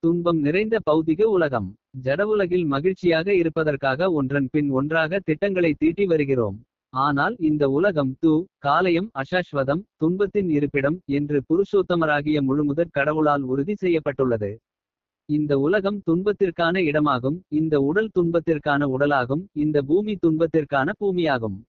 துன்பம் நிறைந்த பௌதிக உலகம். ஜட உலகில் மகிழ்ச்சியாக இருப்பதற்காக ஒன்றன் பின் ஒன்றாக திட்டங்களை தீட்டி வருகிறோம். ஆனால் இந்த உலகம் காலயம் அசாஸ்வதம், துன்பத்தின் இருப்பிடம் என்று புருஷோத்தமராகிய முழுமுதற் கடவுளால் உறுதி செய்யப்பட்டுள்ளது. இந்த உலகம் துன்பத்திற்கான இடமாகும். இந்த உடல் துன்பத்திற்கான உடலாகும். இந்த பூமி துன்பத்திற்கான பூமியாகும்.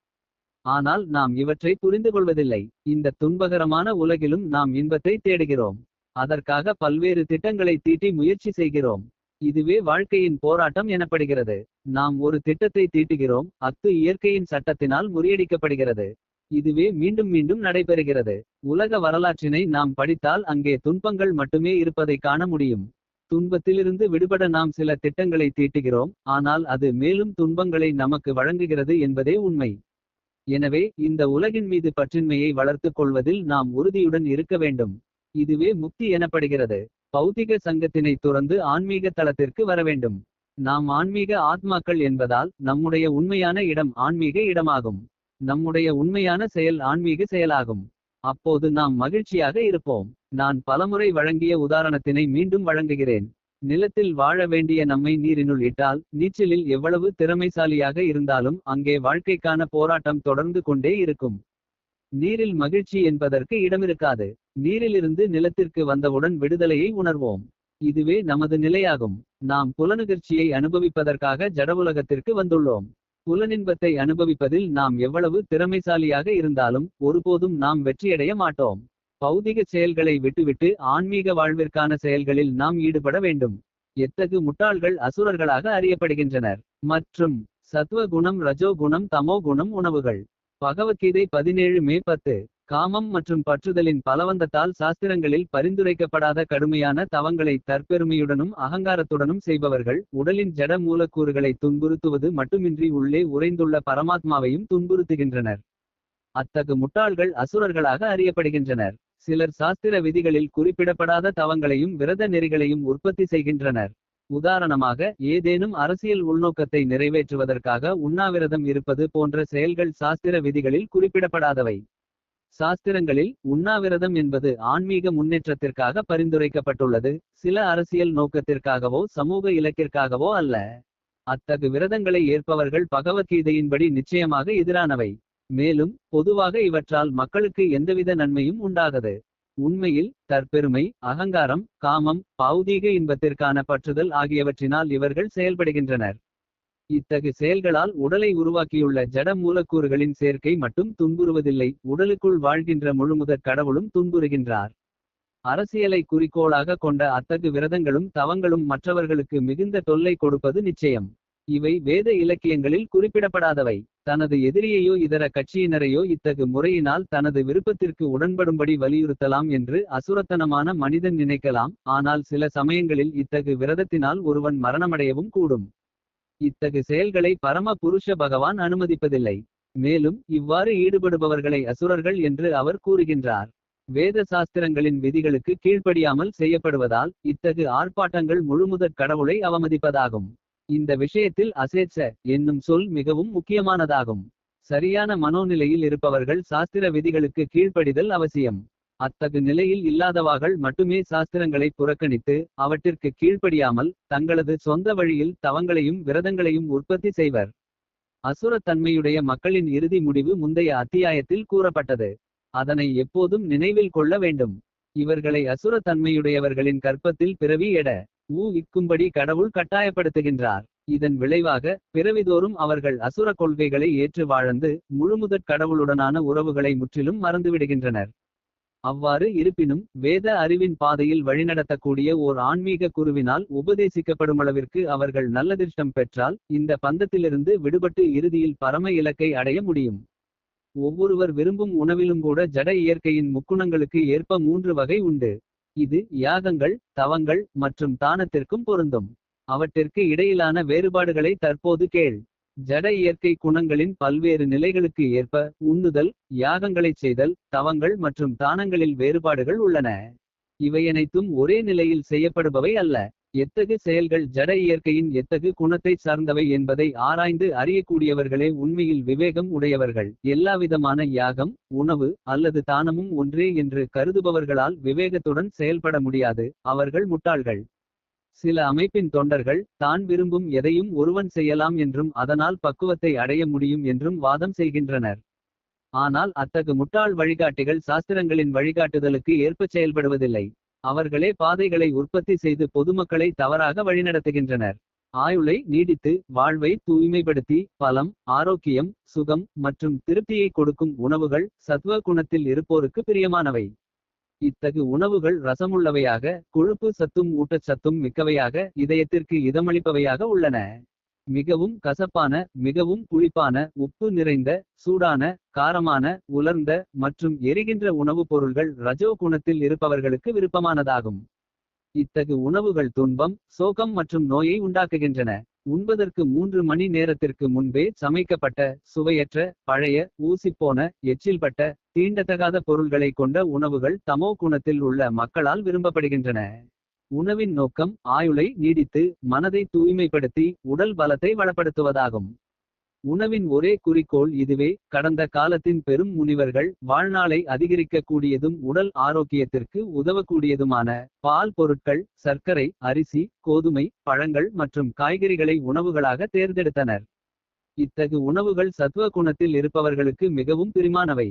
ஆனால் நாம் இவற்றை புரிந்துகொள்வதில்லை. இந்த துன்பகரமான உலகிலும் நாம் இன்பத்தை தேடுகிறோம். அதற்காக பல்வேறு திட்டங்களை தீட்டி முயற்சி செய்கிறோம். இதுவே வாழ்க்கையின் போராட்டம் எனப்படுகிறது. நாம் ஒரு திட்டத்தை தீட்டுகிறோம். இயற்கையின் சட்டத்தினால் முறியடிக்கப்படுகிறது. இதுவே மீண்டும் மீண்டும் நடைபெறுகிறது. உலக வரலாற்றினை நாம் படித்தால் அங்கே துன்பங்கள் மட்டுமே இருப்பதை காண முடியும். துன்பத்திலிருந்து விடுபட நாம் சில திட்டங்களை தீட்டுகிறோம். ஆனால் அது மேலும் துன்பங்களை நமக்கு வழங்குகிறது என்பதே உண்மை. எனவே இந்த உலகின் மீது பற்றின்மையை வளர்த்துக் கொள்வதில் நாம் உறுதியுடன் இருக்க வேண்டும். இதுவே முக்தி எனப்படுகிறது. பௌதிக சங்கத்தினை துறந்து ஆன்மீக தளத்திற்கு வரவேண்டும். நாம் ஆன்மீக ஆத்மாக்கள் என்பதால் நம்முடைய உண்மையான இடம் ஆன்மீக இடமாகும். நம்முடைய உண்மையான செயல் ஆன்மீக செயலாகும். அப்போது நாம் மகிழ்ச்சியாக இருப்போம். நான் பலமுறை வழங்கிய உதாரணத்தினை மீண்டும் வழங்குகிறேன். நிலத்தில் வாழ வேண்டிய நம்மை நீரினுள் இட்டால் நீச்சலில் எவ்வளவு திறமைசாலியாக இருந்தாலும் அங்கே வாழ்க்கைக்கான போராட்டம் தொடர்ந்து கொண்டே இருக்கும். நீரில் மகிழ்ச்சி என்பதற்கு இடமிருக்காது. நீரிலிருந்து நிலத்திற்கு வந்தவுடன் விடுதலையை உணர்வோம். இதுவே நமது நிலையாகும். நாம் புலனுகர்ச்சியை அனுபவிப்பதற்காக ஜடவுலகத்திற்கு வந்துள்ளோம். புலனின்பத்தை அனுபவிப்பதில் நாம் எவ்வளவு திறமைசாலியாக இருந்தாலும் ஒருபோதும் நாம் வெற்றியடைய மாட்டோம். பௌதிக செயல்களை விட்டுவிட்டு ஆன்மீக வாழ்விற்கான செயல்களில் நாம் ஈடுபட வேண்டும். எத்தகு முட்டாள்கள் அசுரர்களாக அறியப்படுகின்றனர். மற்றும் சத்துவ குணம், ரஜோ குணம், தமோ குணம் உணவுகள். பகவத்கீதை 17:10. காமம் மற்றும் பற்றுதலின் பலவந்தத்தால் சாஸ்திரங்களில் பரிந்துரைக்கப்படாத கடுமையான தவங்களை தற்பெருமையுடனும் அகங்காரத்துடனும் செய்பவர்கள் உடலின் ஜட மூலக்கூறுகளை துன்புறுத்துவது மட்டுமின்றி உள்ளே உறைந்துள்ள பரமாத்மாவையும் துன்புறுத்துகின்றனர். அத்தகு முட்டாள்கள் அசுரர்களாக அறியப்படுகின்றனர். சிலர் சாஸ்திர விதிகளில் குறிப்பிடப்படாத தவங்களையும் விரத நெறிகளையும் உற்பத்தி செய்கின்றனர். உதாரணமாக ஏதேனும் அரசியல் உள்நோக்கத்தை நிறைவேற்றுவதற்காக உண்ணாவிரதம் இருப்பது போன்ற செயல்கள் சாஸ்திர விதிகளில் குறிப்பிடப்படாதவை. சாஸ்திரங்களில் உண்ணாவிரதம் என்பது ஆன்மீக முன்னேற்றத்திற்காக பரிந்துரைக்கப்பட்டுள்ளது. சில அரசியல் நோக்கத்திற்காகவோ சமூக இலக்கிற்காகவோ அல்ல. அத்தகு விரதங்களை ஏற்பவர்கள் பகவத்கீதையின்படி நிச்சயமாக எதிரானவை. மேலும் பொதுவாக இவற்றால் மக்களுக்கு எந்தவித நன்மையும் உண்டாகாது. உண்மையில் தற்பெருமை, அகங்காரம், காமம், பௌதீக இன்பத்திற்கான பற்றுதல் ஆகியவற்றினால் இவர்கள் செயல்படுகின்றனர். இத்தகு செயல்களால் உடலை உருவாக்கியுள்ள ஜட மூலக்கூறுகளின் சேர்க்கை மட்டும் துன்புறுவதில்லை, உடலுக்குள் வாழ்கின்ற முழுமுதற் கடவுளும் துன்புறுகின்றார். அரசியலை குறிக்கோளாக கொண்ட அத்தகு விரதங்களும் தவங்களும் மற்றவர்களுக்கு மிகுந்த தொல்லை கொடுப்பது நிச்சயம். இவை வேத இலக்கியங்களில் குறிப்பிடப்படாதவை. தனது எதிரியையோ இதர கட்சியினரையோ இத்தகு முறையினால் தனது விருப்பத்திற்கு உடன்படும்படி வலியுறுத்தலாம் என்று அசுரத்தனமான மனிதன் நினைக்கலாம். ஆனால் சில சமயங்களில் இத்தகு விரதத்தினால் ஒருவன் மரணமடையவும் கூடும். இத்தகு செயல்களை பரம புருஷ பகவான் அனுமதிப்பதில்லை. மேலும் இவ்வாறு ஈடுபடுபவர்களை அசுரர்கள் என்று அவர் கூறுகின்றார். வேத சாஸ்திரங்களின் விதிகளுக்கு கீழ்ப்படியாமல் செய்யப்படுவதால் இத்தகு ஆர்ப்பாட்டங்கள் முழுமுதற் கடவுளை அவமதிப்பதாகும். இந்த விஷயத்தில் அசேட்ச என்னும் சொல் மிகவும் முக்கியமானதாகும். சரியான மனோநிலையில் இருப்பவர்கள் சாஸ்திர விதிகளுக்கு கீழ்ப்படிதல் அவசியம். அத்தகு நிலையில் இல்லாதவாகள் மட்டுமே சாஸ்திரங்களை புறக்கணித்து அவற்றிற்கு கீழ்ப்படியாமல் தங்களது சொந்த வழியில் தவங்களையும் விரதங்களையும் உற்பத்தி செய்வர். அசுரத்தன்மையுடைய மக்களின் இறுதி முடிவு முந்தைய அத்தியாயத்தில் கூறப்பட்டது. அதனை எப்போதும் நினைவில் கொள்ள வேண்டும். இவர்களை அசுரத்தன்மையுடையவர்களின் கற்பத்தில் பிறவி எட இக்கும்படி கடவுள் கட்டாயப்படுத்துகின்றார். இதன் விளைவாக பிறவிதோறும் அவர்கள் அசுர கொள்கைகளை ஏற்று வாழ்ந்து முழுமுதற் கடவுளுடனான உறவுகளை முற்றிலும் மறந்துவிடுகின்றனர். அவ்வாறு இருப்பினும் வேத அறிவின் பாதையில் வழிநடத்தக்கூடிய ஓர் ஆன்மீக குருவினால் உபதேசிக்கப்படுமளவிற்கு அவர்கள் நல்லதிர்ஷ்டம் பெற்றால் இந்த பந்தத்திலிருந்து விடுபட்டு இறுதியில் பரம இலக்கை அடைய முடியும். ஒவ்வொருவர் விரும்பும் உணவிலும் கூட ஜட இயற்கையின் முக்குணங்களுக்கு ஏற்ப 3 வகை உண்டு. இது யாகங்கள், தவங்கள் மற்றும் தானத்திற்கும் பொருந்தும். அவற்றிற்கு இடையிலான வேறுபாடுகளை தற்போது கேள். ஜட இயற்கை குணங்களின் பல்வேறு நிலைகளுக்கு ஏற்ப உண்ணுதல், யாகங்களைச் செய்தல், தவங்கள் மற்றும் தானங்களில் வேறுபாடுகள் உள்ளன. இவையனைத்தும் ஒரே நிலையில் செய்யப்படுபவை அல்ல. எத்தகு செயல்கள் ஜட இயற்கையின் எத்தகு குணத்தை சார்ந்தவை என்பதை ஆராய்ந்து அறியக்கூடியவர்களே உண்மையில் விவேகம் உடையவர்கள். எல்லாவிதமான யாகம், உணவு அல்லது தானமும் ஒன்றே என்று கருதுபவர்களால் விவேகத்துடன் செயல்பட முடியாது. அவர்கள் முட்டாள்கள். சில அமைப்பின் தொண்டர்கள் தான் விரும்பும் எதையும் ஒருவன் செய்யலாம் என்றும் அதனால் பக்குவத்தை அடைய முடியும் என்றும் வாதம் செய்கின்றனர். ஆனால் அத்தகு முட்டாள் வழிகாட்டிகள் சாஸ்திரங்களின் வழிகாட்டுதலுக்கு ஏற்பச் செயல்படுவதில்லை. அவர்களே பாதைகளை உற்பத்தி செய்து பொதுமக்களை தவறாக வழிநடத்துகின்றனர். ஆயுளை நீடித்து வாழ்வை தூய்மைப்படுத்தி பலம் ஆரோக்கியம் சுகம் மற்றும் திருப்தியை கொடுக்கும் உணவுகள் சத்வ குணத்தில் இருப்போருக்கு பிரியமானவை. இத்தகு உணவுகள் ரசமுள்ளவையாக கொழுப்பு சத்தும் ஊட்டச்சத்தும் மிக்கவையாக இதயத்திற்கு இதமளிப்பவையாக உள்ளன. மிகவும் கசப்பான மிகவும் புளிப்பான உப்பு நிறைந்த சூடான காரமான உலர்ந்த மற்றும் எரிகின்ற உணவுப் பொருள்கள் ரஜோ குணத்தில் இருப்பவர்களுக்கு விருப்பமானதாகும். இத்தகு உணவுகள் துன்பம் சோகம் மற்றும் நோயை உண்டாக்குகின்றன. உண்பதற்கு 3 மணி நேரத்திற்கு முன்பே சமைக்கப்பட்ட சுவையற்ற பழைய ஊசிப்போன எச்சில்பட்ட தீண்டத்தகாத பொருள்களை கொண்ட உணவுகள் தமோ குணத்தில் உள்ள மக்களால் விரும்பப்படுகின்றன. உணவின் நோக்கம் ஆயுளை நீடித்து மனதை தூய்மைப்படுத்தி உடல் பலத்தை வளப்படுத்துவதாகும். உணவின் ஒரே குறிக்கோள் இதுவே. கடந்த காலத்தின் பெரும் முனிவர்கள் வாழ்நாளை அதிகரிக்க கூடியதும் உடல் ஆரோக்கியத்திற்கு உதவக்கூடியதுமான பால் பொருட்கள் சர்க்கரை அரிசி கோதுமை பழங்கள் மற்றும் காய்கறிகளை உணவுகளாக தேர்ந்தெடுத்தனர். இத்தகு உணவுகள் சத்துவ குணத்தில் இருப்பவர்களுக்கு மிகவும் பிரிமானவை.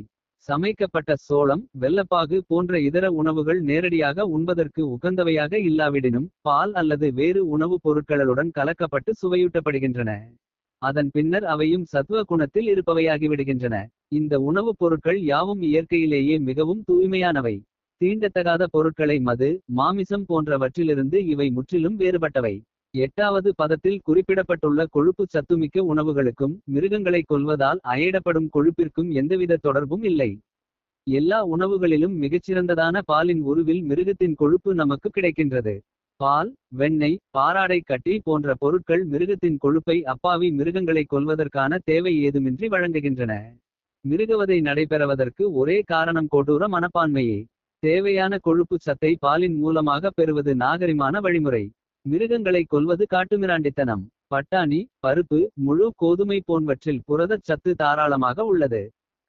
சமைக்கப்பட்ட சோளம் வெல்லப்பாகு போன்ற இதர உணவுகள் நேரடியாக உண்பதற்கு உகந்தவையாக இல்லாவிடினும் பால் அல்லது வேறு உணவுப் பொருட்களுடன் கலக்கப்பட்டு சுவையூட்டப்படுகின்றன. அதன் பின்னர் அவையும் சத்துவ குணத்தில் இருப்பவையாகிவிடுகின்றன. இந்த உணவுப் பொருட்கள் யாவும் இயற்கையிலேயே மிகவும் தூய்மையானவை. தீண்டத்தகாத பொருட்களை மது மாமிசம் போன்றவற்றிலிருந்து இவை முற்றிலும் வேறுபட்டவை. 8வது பதத்தில் குறிப்பிடப்பட்டுள்ள கொழுப்பு சத்துமிக்க உணவுகளுக்கும் மிருகங்களை கொல்வதால் அயைடப்படும் கொழுப்பிற்கும் எந்தவித தொடர்பும் இல்லை. எல்லா உணவுகளிலும் மிகச்சிறந்ததான பாலின் உருவில் மிருகத்தின் கொழுப்பு நமக்கு கிடைக்கின்றது. பால் வெண்ணெய் பாராடை கட்டி போன்ற பொருட்கள் மிருகத்தின் கொழுப்பை அப்பாவி மிருகங்களை கொல்வதற்கான தேவை ஏதுமின்றி வழங்குகின்றன. மிருகவதை நடைபெறுவதற்கு ஒரே காரணம் கொடூர மனப்பான்மையே. தேவையான கொழுப்பு சத்தை பாலின் மூலமாக பெறுவது நாகரிகமான வழிமுறை. மிருகங்களை கொல்வது காட்டுமிராண்டித்தனம். பட்டாணி பருப்பு முழு கோதுமை போன்றவற்றில் புரதச் சத்து தாராளமாக உள்ளது.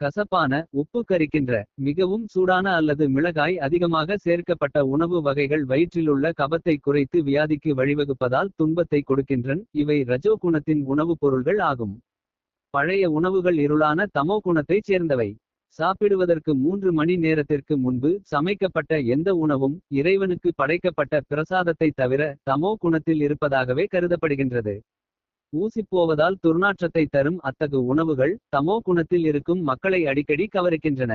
கசப்பான உப்பு கரிக்கின்ற மிகவும் சூடான அல்லது மிளகாய் அதிகமாக சேர்க்கப்பட்ட உணவு வகைகள் வயிற்றிலுள்ள கபத்தை குறைத்து வியாதிக்கு வழிவகுப்பதால் துன்பத்தை கொடுக்கின்றன. இவை ரஜோ குணத்தின் உணவுப் பொருள்கள் ஆகும். பழைய உணவுகள் இருளான தமோ குணத்தைச் சேர்ந்தவை. சாப்பிடுவதற்கு 3 மணி நேரத்திற்கு முன்பு சமைக்கப்பட்ட எந்த உணவும் இறைவனுக்கு படைக்கப்பட்ட பிரசாதத்தை தவிர தமோ குணத்தில் இருப்பதாகவே கருதப்படுகின்றது. ஊசிப்போவதால் துர்நாற்றத்தை தரும் அத்தகு உணவுகள் தமோ குணத்தில் இருக்கும் மக்களை அடிக்கடி கவருகின்றன.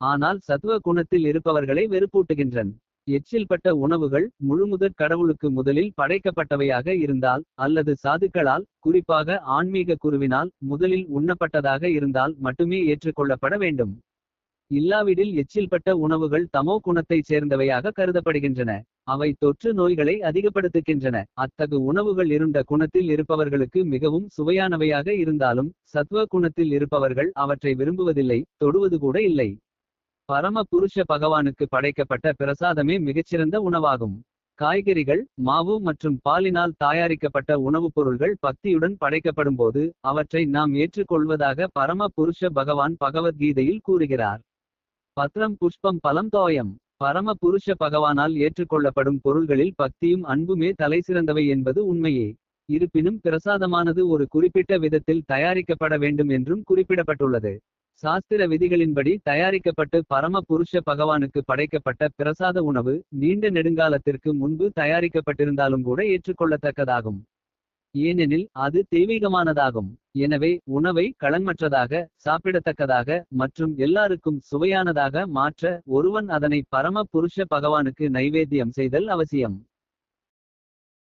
ஆனால் சத்துவ குணத்தில் இருப்பவர்களை வெறுப்பூட்டுகின்றன. எச்சில்பட்ட உணவுகள் முழுமுதற் கடவுளுக்கு முதலில் படைக்கப்பட்டவையாக இருந்தால் அல்லது சாதுக்களால் குறிப்பாக ஆன்மீக குருவினால் முதலில் உண்ணப்பட்டதாக இருந்தால் மட்டுமே ஏற்றுக்கொள்ளப்பட வேண்டும். இல்லாவிடில் எச்சில்பட்ட உணவுகள் தமோ குணத்தைச் சேர்ந்தவையாக கருதப்படுகின்றன. அவை தொற்று நோய்களை அதிகப்படுத்துகின்றன. அத்தகு உணவுகள் இருண்ட குணத்தில் இருப்பவர்களுக்கு மிகவும் சுவையானவையாக இருந்தாலும் சத்வ குணத்தில் இருப்பவர்கள் அவற்றை விரும்புவதில்லை தொடுவது கூட இல்லை. பரம புருஷ பகவானுக்கு படைக்கப்பட்ட பிரசாதமே மிகச்சிறந்த உணவாகும். காய்கறிகள் மாவு மற்றும் பாலினால் தயாரிக்கப்பட்ட உணவுப் பொருள்கள் பக்தியுடன் படைக்கப்படும்போது அவற்றை நாம் ஏற்றுக்கொள்வதாக பரம புருஷ பகவான் பகவத்கீதையில் கூறுகிறார். பத்ரம் புஷ்பம் பலம் தோயம். பரம புருஷ பகவானால் ஏற்றுக்கொள்ளப்படும் பொருள்களில் பக்தியும் அன்புமே தலைசிறந்தவை என்பது உண்மையே. இருப்பினும் பிரசாதமானது ஒரு குறிப்பிட்ட விதத்தில் தயாரிக்கப்பட வேண்டும் என்றும் குறிப்பிடப்பட்டுள்ளது. சாஸ்திர விதிகளின்படி தயாரிக்கப்பட்டு பரம புருஷ பகவானுக்கு படைக்கப்பட்ட பிரசாத உணவு நீண்ட நெடுங்காலத்திற்கு முன்பு தயாரிக்கப்பட்டிருந்தாலும் கூட ஏற்றுக்கொள்ளத்தக்கதாகும். ஏனெனில் அது தெய்வீகமானதாகும். எனவே உணவை களன்மற்றதாக சாப்பிடத்தக்கதாக மற்றும் எல்லாருக்கும் சுவையானதாக மாற்ற ஒருவன் அதனை பரம புருஷ பகவானுக்கு நைவேத்தியம் செய்தல் அவசியம்.